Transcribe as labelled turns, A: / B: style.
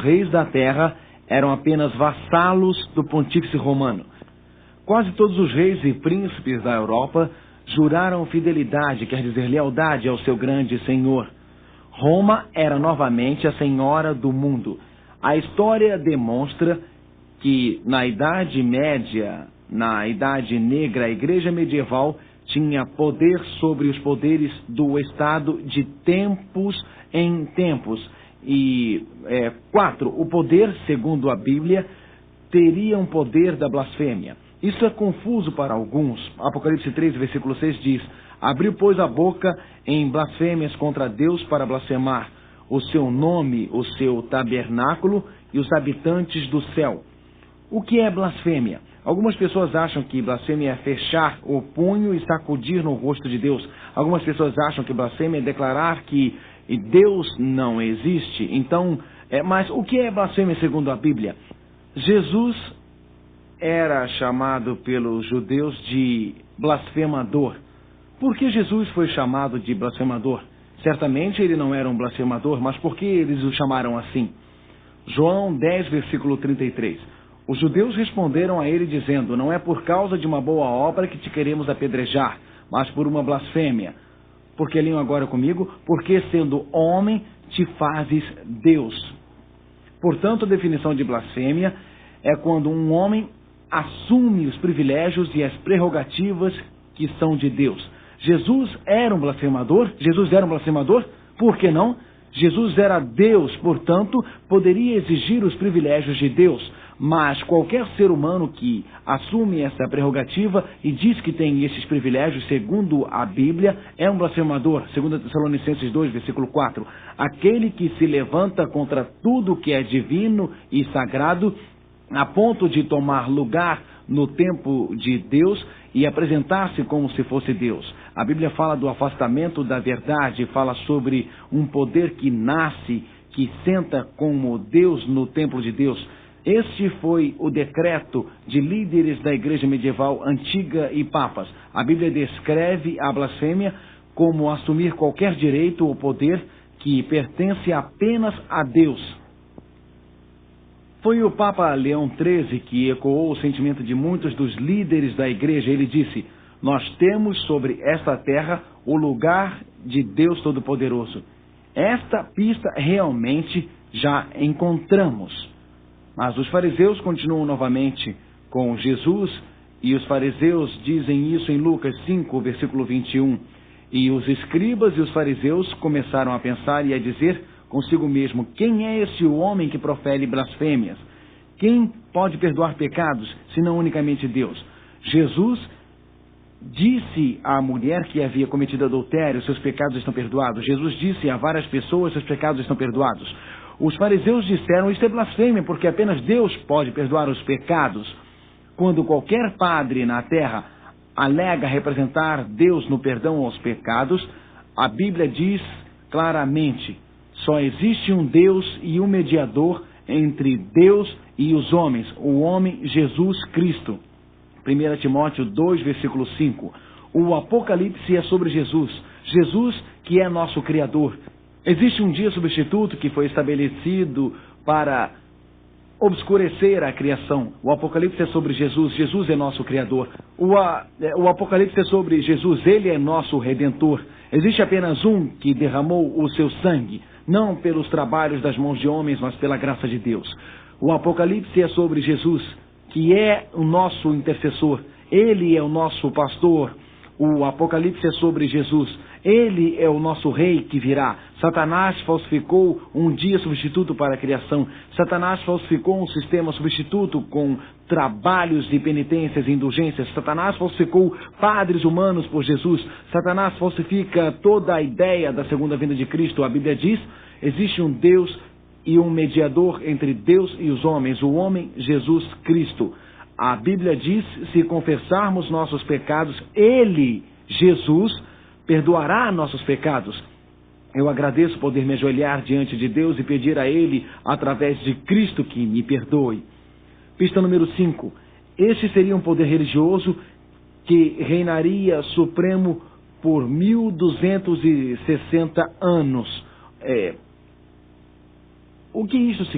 A: reis da terra eram apenas vassalos do pontífice romano. Quase todos os reis e príncipes da Europa juraram fidelidade, quer dizer, lealdade ao seu grande senhor. Roma era novamente a senhora do mundo. A história demonstra que na Idade Média, na Idade Negra, a Igreja medieval tinha poder sobre os poderes do Estado de tempos em tempos. E 4. O poder, segundo a Bíblia, teria um poder da blasfêmia. Isso é confuso para alguns. Apocalipse 3, versículo 6 diz: abriu, pois, a boca em blasfêmias contra Deus para blasfemar o seu nome, o seu tabernáculo e os habitantes do céu. O que é blasfêmia? Algumas pessoas acham que blasfêmia é fechar o punho e sacudir no rosto de Deus. Algumas pessoas acham que blasfêmia é declarar que Deus não existe. Então, mas o que é blasfêmia segundo a Bíblia? Jesus era chamado pelos judeus de blasfemador. Por que Jesus foi chamado de blasfemador? Certamente ele não era um blasfemador, mas por que eles o chamaram assim? João 10, versículo 33. Os judeus responderam a ele dizendo: não é por causa de uma boa obra que te queremos apedrejar, mas por uma blasfêmia. Porque leiam agora comigo: porque sendo homem te fazes Deus. Portanto, a definição de blasfêmia é quando um homem assume os privilégios e as prerrogativas que são de Deus. Jesus era um blasfemador? Jesus era um blasfemador? Por que não? Jesus era Deus, portanto, poderia exigir os privilégios de Deus. Mas qualquer ser humano que assume essa prerrogativa e diz que tem esses privilégios, segundo a Bíblia, é um blasfemador. Segundo Tessalonicenses 2, versículo 4. Aquele que se levanta contra tudo que é divino e sagrado, a ponto de tomar lugar no templo de Deus e apresentar-se como se fosse Deus. A Bíblia fala do afastamento da verdade, fala sobre um poder que nasce, que senta como Deus no templo de Deus. Este foi o decreto de líderes da igreja medieval antiga e papas. A Bíblia descreve a blasfêmia como assumir qualquer direito ou poder que pertence apenas a Deus. Foi o Papa Leão XIII que ecoou o sentimento de muitos dos líderes da igreja. Ele disse: nós temos sobre esta terra o lugar de Deus Todo-Poderoso. Esta pista realmente já encontramos. Mas os fariseus continuam novamente com Jesus, e os fariseus dizem isso em Lucas 5, versículo 21. E os escribas e os fariseus começaram a pensar e a dizer consigo mesmo: quem é esse homem que profere blasfêmias? Quem pode perdoar pecados, senão unicamente Deus? Jesus disse à mulher que havia cometido adultério: seus pecados estão perdoados. Jesus disse a várias pessoas: seus pecados estão perdoados. Os fariseus disseram: isto é blasfêmia, porque apenas Deus pode perdoar os pecados. Quando qualquer padre na terra alega representar Deus no perdão aos pecados, a Bíblia diz claramente: só existe um Deus e um mediador entre Deus e os homens, o homem Jesus Cristo. 1 Timóteo 2, versículo 5. O Apocalipse é sobre Jesus. Jesus que é nosso Criador. Existe um dia substituto que foi estabelecido para obscurecer a criação. O Apocalipse é sobre Jesus. Jesus é nosso Criador. O Apocalipse é sobre Jesus. Ele é nosso Redentor. Existe apenas um que derramou o seu sangue, não pelos trabalhos das mãos de homens, mas pela graça de Deus. O Apocalipse é sobre Jesus, que é o nosso intercessor. Ele é o nosso pastor. O Apocalipse é sobre Jesus. Ele é o nosso rei que virá. Satanás falsificou um dia substituto para a criação. Satanás falsificou um sistema substituto com trabalhos de penitências e indulgências. Satanás falsificou padres humanos por Jesus. Satanás falsifica toda a ideia da segunda vinda de Cristo. A Bíblia diz: existe um Deus e um mediador entre Deus e os homens, o homem Jesus Cristo. A Bíblia diz: se confessarmos nossos pecados, Ele, Jesus, perdoará nossos pecados. Eu agradeço poder me ajoelhar diante de Deus e pedir a Ele, através de Cristo, que me perdoe. Pista número 5. Este seria um poder religioso que reinaria supremo por 1260 anos. O que isso significa?